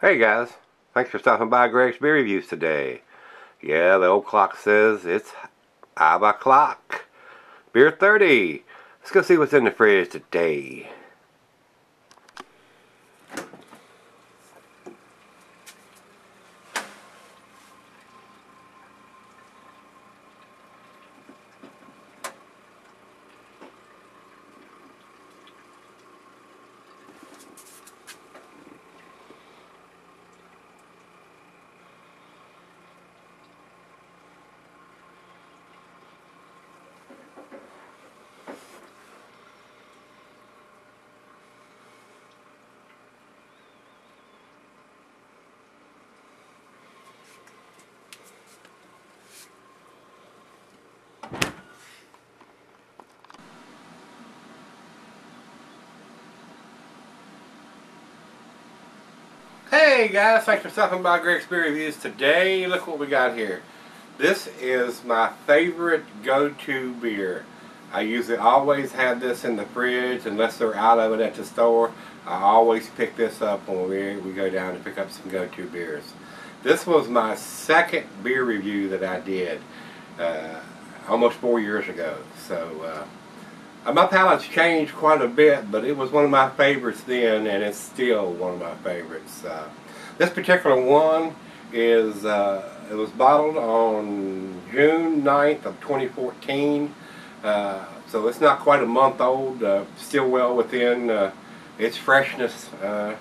Hey guys, thanks for stopping by Gregsbeerreviews today. Yeah, the old clock says it's 5 o'clock. Beer 30. Let's go see what's in the fridge today. Hey guys, thanks for stopping by Gregsbeerreviews today. Look what we got here. This is my favorite go-to beer. I usually always have this in the fridge unless they're out of it at the store. I always pick this up when we go down to pick up some go-to beers. This was my second beer review that I did almost 4 years ago. So my palate's changed quite a bit, but it was one of my favorites then, and it's still one of my favorites. This particular one is, it was bottled on June 9th of 2014, so it's not quite a month old, still well within its freshness. And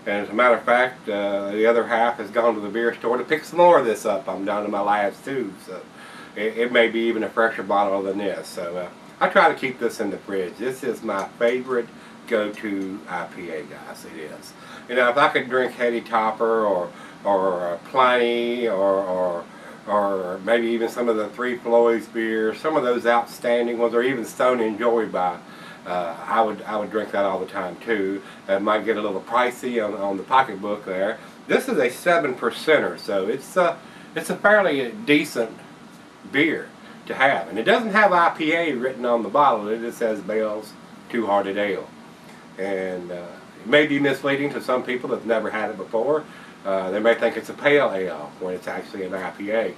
as a matter of fact, the other half has gone to the beer store to pick some more of this up. I'm down to my last two, so it may be even a fresher bottle than this. So I try to keep this in the fridge. This is my favorite go-to IPA, guys. It is. You know, if I could drink Heady Topper or Pliny or maybe even some of the Three Floyds beers, some of those outstanding ones, or even Stone and Joy by, I would drink that all the time too. It might get a little pricey on the pocketbook there. This is a 7%er, so it's a fairly decent beer to have, and it doesn't have IPA written on the bottle. It just says Bell's Two-Hearted Ale, and it may be misleading to some people that've never had it before. They may think it's a pale ale when it's actually an IPA.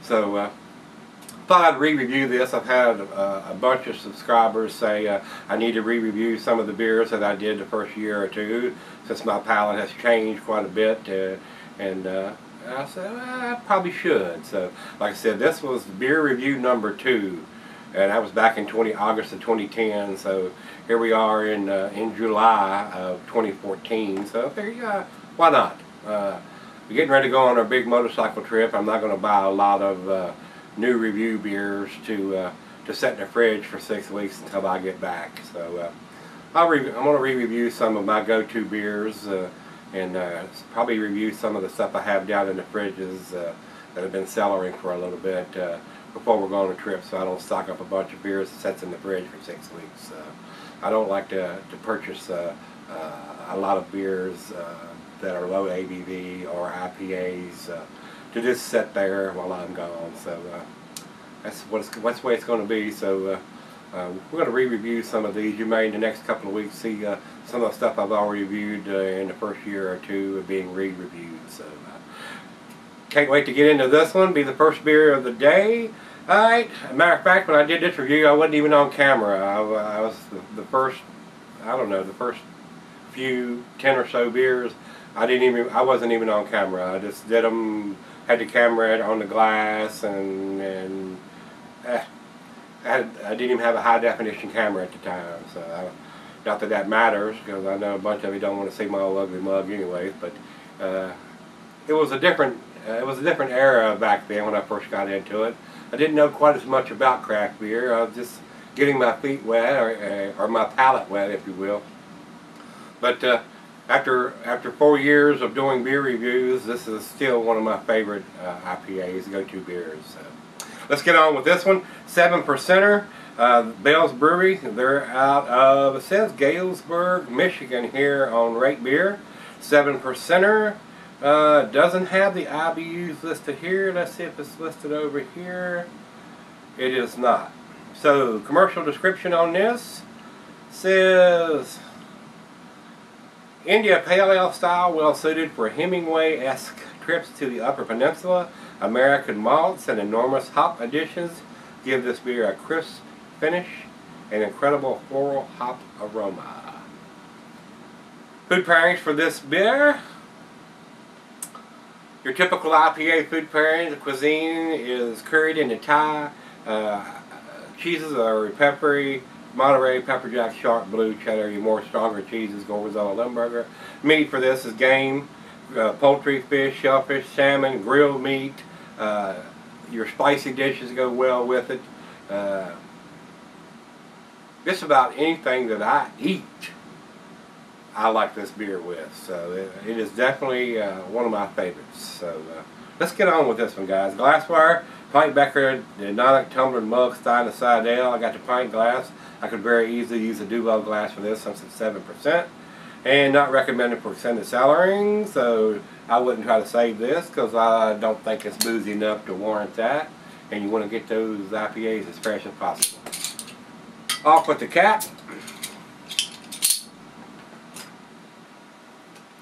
So thought I'd re-review this. I've had a bunch of subscribers say I need to re-review some of the beers that I did the first year or two, since my palate has changed quite a bit, and I said, well, I probably should. So, like I said, this was beer review number 2, and that was back in August of 2010. So here we are in July of 2014. So I figured, why not? We're getting ready to go on our big motorcycle trip. I'm not going to buy a lot of new review beers to set in the fridge for 6 weeks until I get back. So I'm going to re-review some of my go-to beers. And probably review some of the stuff I have down in the fridges that have been cellaring for a little bit before we're going on a trip, so I don't stock up a bunch of beers that sets in the fridge for 6 weeks. I don't like to purchase a lot of beers that are low ABV or IPAs to just sit there while I'm gone. So that's the way it's going to be. So we're going to re-review some of these. You may in the next couple of weeks see some of the stuff I've already reviewed in the first year or two being re-reviewed. So can't wait to get into this one. Be the first beer of the day. Alright, as a matter of fact, when I did this review, I wasn't even on camera. I was the first, I don't know, the first few 10 or so beers. I wasn't even on camera. I just did them, had the camera on the glass, and I didn't even have a high definition camera at the time, so not that that matters, because I know a bunch of you don't want to see my old ugly mug anyways. But it was a different era back then when I first got into it. I didn't know quite as much about craft beer. I was just getting my feet wet, or my palate wet, if you will. But after 4 years of doing beer reviews, this is still one of my favorite IPAs, go-to beers. So let's get on with this one. 7%er, Bell's Brewery. They're out of, it says Galesburg, Michigan here on Rate Beer. 7%er. Doesn't have the IBUs listed here. Let's see if it's listed over here. It is not. So, commercial description on this says India Pale Ale style, well suited for Hemingway-esque trips to the Upper Peninsula. American malts and enormous hop additions give this beer a crisp finish and incredible floral hop aroma. Food pairings for this beer. Your typical IPA food pairing, the cuisine is curried into Thai. Cheeses are peppery, Monterey, pepper jack, sharp, blue, cheddar. Your more stronger cheeses, Gorgonzola, Limburger. Meat for this is game, poultry, fish, shellfish, salmon, grilled meat. Your spicy dishes go well with it. Just about anything that I eat, I like this beer with. So it is definitely one of my favorites. So let's get on with this one, guys. Glassware, pint becker, the non tumbler mug, stein, the side ale. I got the pint glass. I could very easily use a Duvel glass for this since it's 7%. And not recommended for extended cellaring, so I wouldn't try to save this because I don't think it's boozy enough to warrant that. And you want to get those IPAs as fresh as possible. Off with the cap.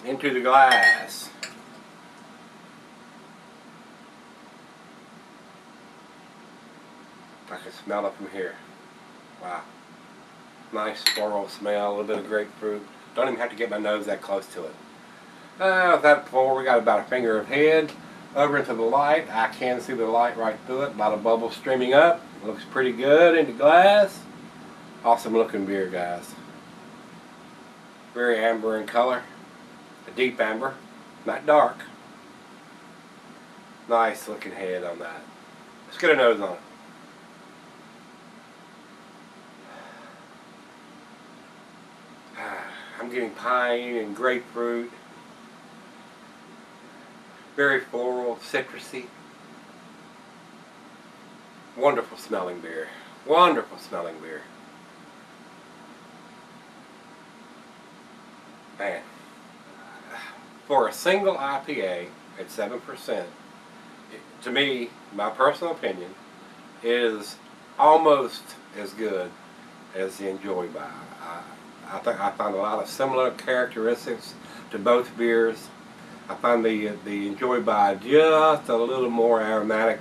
Into the glass. I can smell it from here. Wow. Nice floral smell, a little bit of grapefruit. Don't even have to get my nose that close to it. With that pour, we got about a finger of head. Over into the light. I can see the light right through it. A lot of bubbles streaming up. Looks pretty good in the glass. Awesome looking beer, guys. Very amber in color. A deep amber. Not dark. Nice looking head on that. Let's get a nose on it. I'm getting pine and grapefruit. Very floral, citrusy. Wonderful smelling beer. Wonderful smelling beer. Man. For a single IPA at 7%, to me, my personal opinion, is almost as good as the Enjoy by. I think I find a lot of similar characteristics to both beers. I find the Enjoy by just a little more aromatic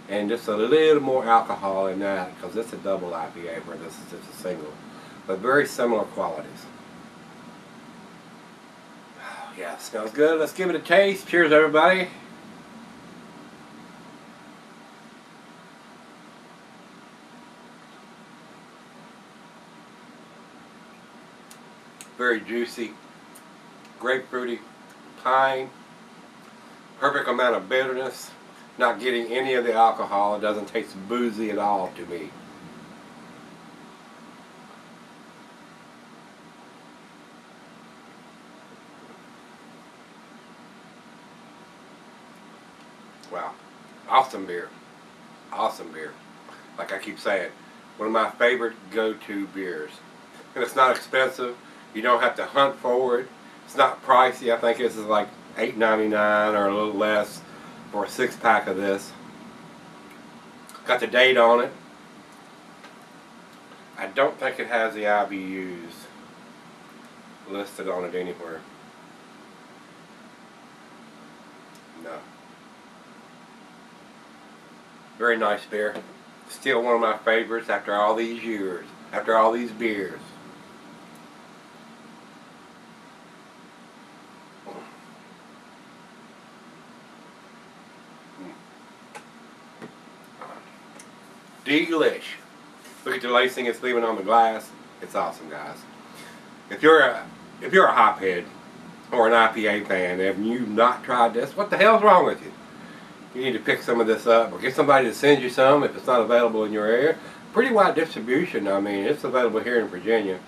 and just a little more alcohol in that, because it's a double IPA where this is just a single. But very similar qualities. Oh, yeah, it smells good. Let's give it a taste. Cheers, everybody. Very juicy, grapefruity, pine, perfect amount of bitterness, not getting any of the alcohol. It doesn't taste boozy at all to me. Wow, awesome beer, awesome beer. Like I keep saying, one of my favorite go-to beers. And it's not expensive. You don't have to hunt for it. It's not pricey. I think this is like $8.99 or a little less for a 6-pack of this. Got the date on it. I don't think it has the IBUs listed on it anywhere. No. Very nice beer. Still one of my favorites after all these years, after all these beers. Delish. Look at the lacing it's leaving on the glass. It's awesome, guys. If you're a hophead or an IPA fan and you've not tried this, what the hell's wrong with you? You need to pick some of this up or get somebody to send you some if it's not available in your area. Pretty wide distribution. I mean, it's available here in Virginia.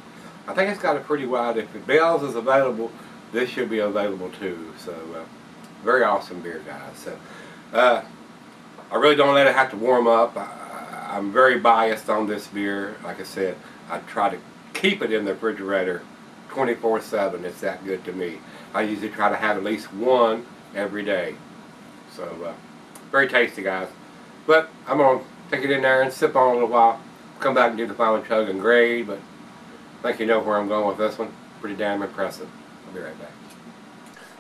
I think it's got a pretty wide. If Bell's is available, this should be available too. So, very awesome beer, guys. So, I really don't let it have to warm up. I'm very biased on this beer. Like I said, I try to keep it in the refrigerator 24/7. It's that good to me. I usually try to have at least one every day. So, very tasty, guys. But I'm going to take it in there and sip on it a little while. Come back and do the final chug and grade. But I think you know where I'm going with this one. Pretty damn impressive. I'll be right back.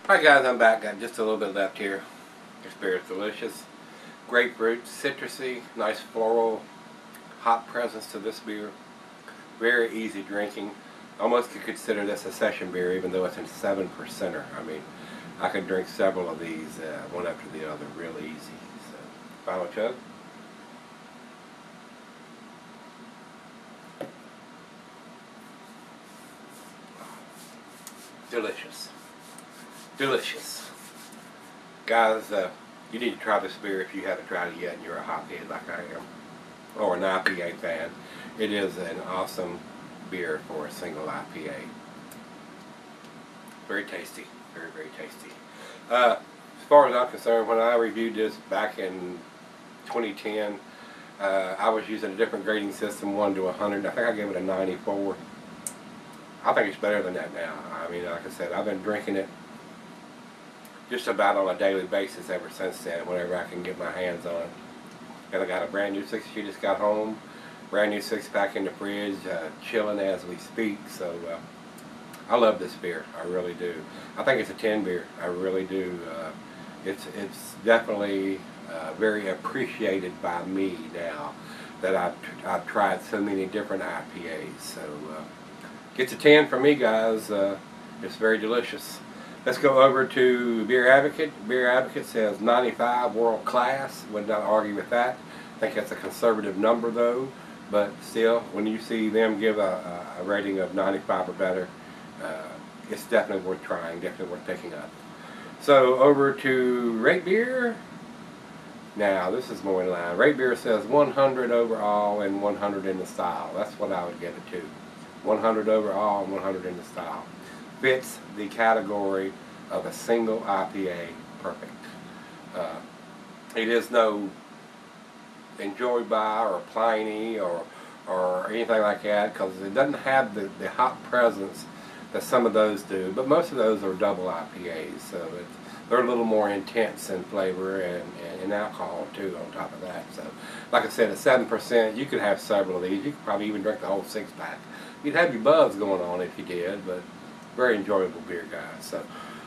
Alright guys, I'm back. Got just a little bit left here. This beer is delicious. Grapefruit, citrusy, nice floral, hot presence to this beer. Very easy drinking. Almost could consider this a session beer, even though it's a 7%er. I mean, I could drink several of these one after the other real easy. So, final chug. Delicious. Delicious. Guys, you need to try this beer if you haven't tried it yet and you're a hophead like I am, or an IPA fan. It is an awesome beer for a single IPA. Very tasty. Very, very tasty. As far as I'm concerned, when I reviewed this back in 2010, I was using a different grading system, 1 to 100. I think I gave it a 94. I think it's better than that now. I mean, like I said, I've been drinking it just about on a daily basis ever since then, whenever I can get my hands on it. And I got a brand new 6 just got home, brand new 6-pack in the fridge, chilling as we speak. So I love this beer, I really do. I think it's a 10 beer, I really do. It's definitely very appreciated by me now that I've tried so many different IPAs. So gets a 10 for me, guys. It's very delicious. Let's go over to Beer Advocate. Beer Advocate says 95, world class. Would not argue with that. I think that's a conservative number though, but still, when you see them give a rating of 95 or better, it's definitely worth trying, definitely worth picking up. So over to Rate Beer. Now this is more in line. Rate Beer says 100 overall and 100 in the style. That's what I would give it to. 100 overall and 100 in the style. Fits the category of a single IPA perfect. It is no Enjoy By or Pliny or anything like that, because it doesn't have the hot presence that some of those do, but most of those are double IPAs, so they're a little more intense in flavor and alcohol too on top of that. So like I said, at 7%, you could have several of these. You could probably even drink the whole 6-pack. You'd have your buzz going on if you did, but very enjoyable beer, guys. So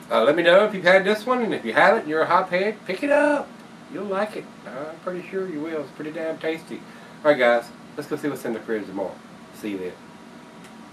let me know if you've had this one, and if you haven't and you're a hophead, pick it up. You'll like it. I'm pretty sure you will. It's pretty damn tasty. Alright guys, let's go see what's in the fridge tomorrow. See you then.